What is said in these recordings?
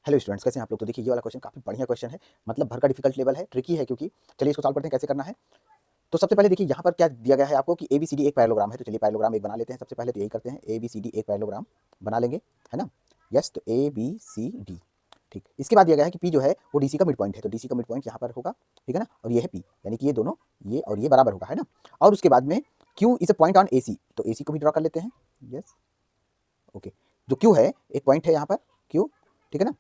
Hello students, कैसे हैं आप लोग। तो देखिए, ये वाला क्वेश्चन काफ़ी बढ़िया क्वेश्चन है, मतलब भर का डिफिकल्ट लेवल है, ट्रिकी है क्योंकि। चलिए इसको सॉल्व करते हैं, कैसे करना है। तो सबसे पहले देखिए, यहाँ पर क्या दिया गया है आपको कि ए बी सी डी एक पैरेललोग्राम है। तो चलिए पैरेललोग्राम एक बना लेते हैं। सबसे पहले तो यही करते हैं, ए बी सी डी एक पैरेललोग्राम बना लेंगे, है ना। यस, तो ए बी सी डी, ठीक। इसके बाद दिया गया है कि पी जो है वो डी सी का मिड पॉइंट है, तो डी सी का मिड पॉइंट यहाँ पर होगा, ठीक है ना। और ये है पी, यानी कि ये दोनों, ये और ये बराबर होगा, है ना। और उसके बाद में Q is a point on A C, तो ए सी को भी ड्रॉ कर लेते हैं। Yes, okay. जो क्यू है, एक पॉइंट है यहाँ पर क्यू, ठीक है ना।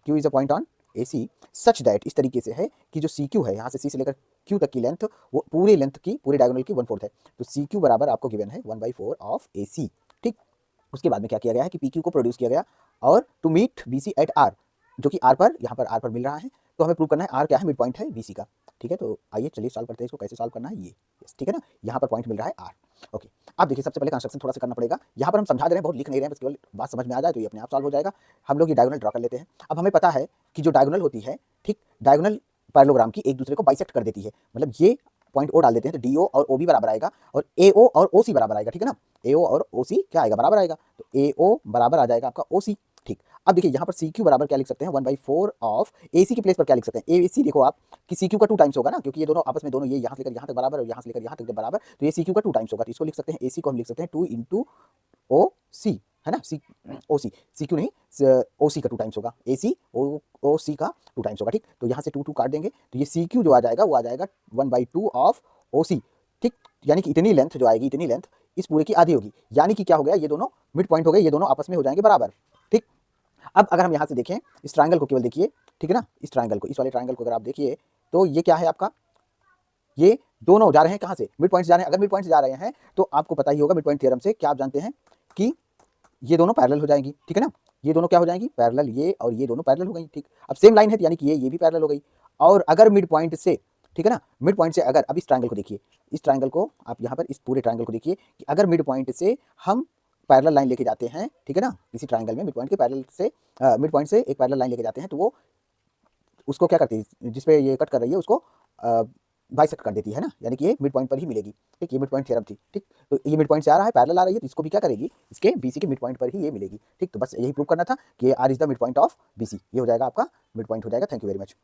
Q is a point on A C such that, इस तरीके से है कि जो सी क्यू है, यहाँ से सी से लेकर क्यू तक की लेंथ, वो पूरे लेंथ की, पूरे डायगोनल की 1/4 है। तो सी क्यू बराबर आपको गिवन है 1/4 ऑफ ए सी, ठीक। उसके बाद में क्या किया गया है कि पी क्यू को प्रोड्यूस किया गया, और to meet B C at R, जो कि आर पर, यहाँ पर आर पर मिल रहा है। तो हमें प्रूव करना है आर क्या है, मिड पॉइंट है बी सी का, ठीक है। तो आइए चलिए सॉल्व करते हैं इसको, कैसे सॉल्व करना है ये, ठीक है ना। यहाँ पर पॉइंट मिल रहा है आर, ओके। अब देखिए, सबसे पहले कंस्ट्रक्शन थोड़ा सा करना पड़ेगा। यहाँ पर हम समझा दे रहे हैं, बहुत लिख नहीं रहे हैं, बस केवल बात समझ में आ जाए तो ये अपने आप सॉल्व हो जाएगा। हम लोग ये डायगोनल ड्रॉ कर लेते हैं। अब हमें पता है कि जो डायगोनल होती है, ठीक, डायगोनल पैरेललोग्राम की एक दूसरे को बाइसेक्ट कर देती है। मतलब ये पॉइंट ओ डाल देते हैं तो डी ओ और ओ बी बराबर आएगा, और ए ओ और ओ सी बराबर आएगा, ठीक है ना। ए ओ और ओ सी क्या आएगा, बराबर आएगा। तो ए ओ बराबर आ जाएगा आपका ओ सी, ठीक। अब देखिए, यहाँ पर सी क्यू बराबर क्या लिख सकते हैं, 1/4 ऑफ ए सी की प्लेस पर क्या लिख सकते हैं, ए सी देखो आप कि सी क्यू का 2 टाइम्स होगा ना, क्योंकि ये दोनों आपस में, दोनों ये यहाँ से लेकर यहाँ तक बराबर और यहाँ से लेकर यहाँ तक जब बराबर, तो ये सी क्यू का 2 टाइम्स होगा। तो इसको लिख सकते हैं, ए सी को हम लिख सकते हैं 2 इंटू ओ सी, है ना। सी ओ सी, सी क्यू नहीं, ओ सी का 2 टाइम्स होगा, ए सी ओ सी का 2 टाइम्स होगा, ठीक। तो यहाँ से 2 2 काट देंगे, तो ये सी क्यू जो आ जाएगा वो आ जाएगा 1/2 ऑफ ओ सी, ठीक। यानी कि इतनी लेंथ जो आएगी, इतनी लेंथ इस पूरे की आधी होगी। यानी कि क्या हो गया, ये दोनों मिड पॉइंट हो गए, ये दोनों आपस में हो जाएंगे बराबर, ठीक। अब अगर हम यहाँ से देखें, इस ट्राइंगल को केवल देखिए, ठीक है ना। इस ट्राइंगल को, इस वाले ट्राइंगल को अगर आप देखिए, तो ये क्या है आपका, ये दोनों जा रहे हैं कहाँ से, मिड पॉइंट जा रहे हैं। अगर मिड पॉइंट जा रहे हैं तो आपको पता ही होगा मिड पॉइंट थ्योरम से, क्या आप जानते हैं कि ये दोनों पैरेलल हो जाएंगी, ठीक है ना। ये दोनों क्या हो जाएंगी, पैरेलल, ये और ये दोनों पैरेलल हो गई, ठीक। अब सेम लाइन है तो यानी कि ये भी पैरेलल हो गई। और अगर मिड पॉइंट से, ठीक है ना, मिड पॉइंट से अगर, अब इस ट्राइंगल को देखिए, इस ट्राइंगल को आप यहाँ पर, इस पूरे ट्राइंगल को देखिए कि अगर मिड पॉइंट से हम पैरेलल लाइन लेके जाते हैं, ठीक है ना, किसी ट्राइंगल में मिड पॉइंट के पैरेलल से, मिड पॉइंट से एक पैरेलल लाइन लेके जाते हैं, तो वो उसको क्या करती है, जिसपे ये कट कर रही है उसको बाइसेक्ट कर देती है ना, यानी कि ये मिड पॉइंट पर ही मिलेगी, ठीक। ये मिड पॉइंट थ्योरम थी, ठीक। तो ये मिड पॉइंट से आ रहा है, पैरेलल आ रही है, तो इसको भी क्या करेगी, इसके बीसी के मिड पॉइंट पर ही ये मिलेगी, ठीक। तो बस यही प्रूव करना था कि R is the mid point of BC, ये हो जाएगा आपका मिड पॉइंट हो जाएगा। Thank you very much.